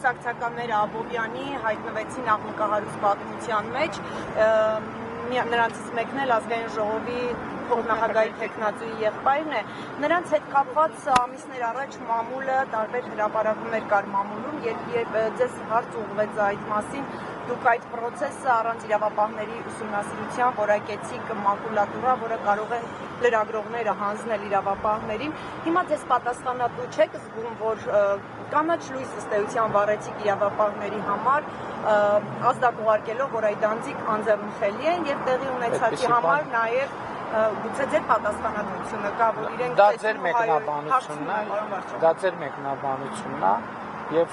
կուսակցականները Աբովյանի հայտնվեցին աղմկահարույց պատմության մեջ, նրանցից մեկն էլ ազգային ժողովի փոխնախագահի տեխնացուի եղբայրն է, նրանց հետ կապված ամիսներ առաջ մամուլը տարբեր հրապարակումներ կար մամուլում, երբ ձեզ հարց ուղղվեց այդ մասին, դուք այդ process-ը առանց իրավապահների ուսումնասիրության որակեցիք մակուլատուրա, որը կարող են լրագրողները հանձնել իրավապահներին։ Հիմա ձեզ պատասխանատու չեք զգում, որ կանաչ լույս ըստ էության վառեցիք իրավապահների համար, ազդակ ուղարկելով, որ այդ անձիկ անձեռնխելի են եւ տեղի ունեցածի համար նաեւ գուցե ձեր պատասխանատվությունը կա, որ իրենք դա ձեր մեկնաբանությունն է եւ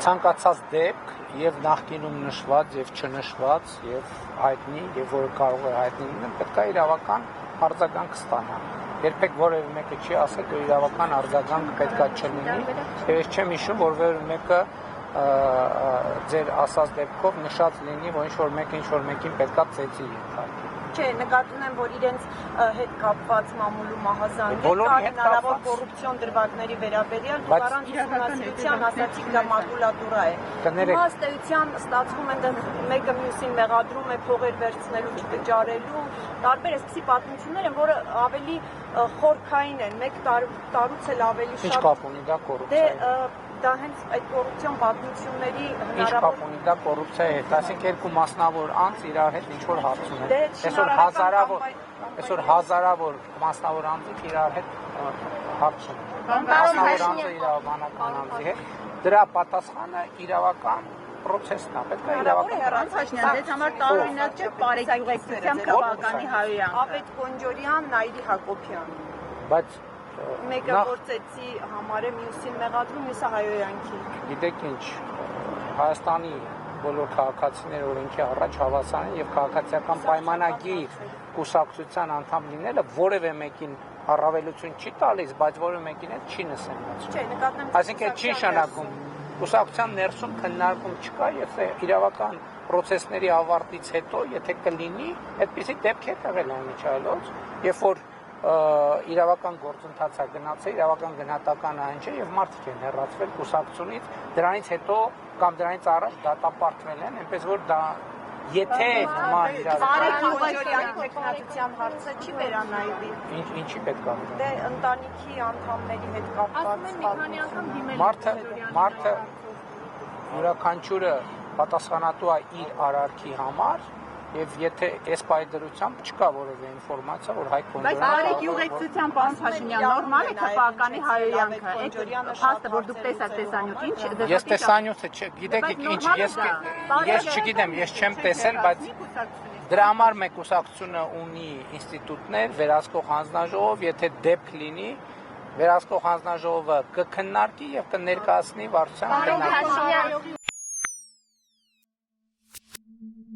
ցանկացած դեպք եւ նախկինում նշված եւ չնշված եւ հայտնի եւ որը կարող է հայտնի լինել, պետք է իրավական արձագանք ստանա։ Երբեք որևէ մեկը չի ասել, որ իրավական արձագանք պետք է չլինի, եւ ես չեմ հիշում, որ որևէ մեկը ձեր ասած դեպքով նշած լինի, որ ինչ-որ մեկին պետք է ծեծի ենթարկի։ Չէ, նկատի ունեմ, որ իրենց հետ կապված մամուլու մահազանգեր կար հնարավոր կոռուպցիոն դրվագների վերաբերյալ, դուք առանց ուսումնասիրության ասացիք դա մակուլատուրա է։ Հիմա ըստ էության ստացվում է մեկը մյուսին մեղադրում է փողեր վերցնելու, չվճարելու, տարբեր այսպիսի պատմություններ են, որը ավելի խորքային են, մեկ տարուց էլ ավելի շատ։ Ինչ կապ ունի դա կոռուպցիայի։ Դա հենց այդ կոռուպցիոն պատմությունների հնարավոր։ Ինչ կապ ունի դա կոռուպցիայի հետ, այսինքն երկու մասնավոր անձ իրար հետ ինչ-որ հարց ունեն։ Այսօր հազարավոր մասնավոր անձիկ իրար հետ հարց ունեն։ Մասնավոր անձը իրավաբանական անձի հետ, դրա պատասխանը իրավական process-ն է, պետք է իրավական։ Հեռանց Հաշնյան, դες համար տարօրինակ չէ բարեկյուղեկցությամբ քաղաքանի Հայոյան։ Ավետ Կոնջորյան, Նայիրի Հակոբյան։ Բայց մեկը գործեցի համար է մյուսին մեղադրում, մյուսը Հայոյանքի։ Գիտեք ինչ, Հայաստանի բոլոր քաղաքացիները օրենքի առաջ հավասար են եւ քաղաքացիական պայմանագիր կուսակցության անդամ լինելը որևէ մեկին առավելություն չի տալիս, բայց որևէ մեկին էլ չի նսեմացնում։ Չէ, նկատեմ։ Այսինքն չի շանակում կուսակցության ներսում քննարկում չկա, եթե իրավական process-ների ավարտից հետո, եթե կլինի, այդպիսի դեպքեր եղել են միջալոց, երբ որ իրավական գործընթացը գնացել, իրավական գնահատական այն չէ եւ մարդիկ են հեռացվել կուսակցությունից, դրանից հետո կամ դրանից առաջ դատապարտվել են, այնպես որ դա եթե նման իրավական տեխնատության հարցը չի վերանայվի։ Ինչի պետք է։ Դե ընտանիքի անդամների հետ կապված մարդը յուրաքանչյուրը պատասխանատու է իր արարքի համար եւ եթե այս պայդրությամբ չկա որևէ ինֆորմացիա, որ Հայկ Կոնջորյանը բայց բարեկյուղեկցության պարոն Փաշինյան նորմալ է թվականի Հայոյանքը, այդ փաստը որ դուք տեսաք տեսանյութին, ես տեսանյութը գիտեք ինչ, ես չգիտեմ, ես չեմ տեսել, բայց դրա համար մեկ կուսակցությունը ունի ինստիտուտներ, վերահսկող հանձնաժողով, եթե դեպք լինի, վերահսկող հանձնաժողովը կքննարկի եւ կներկայացնի վարչության։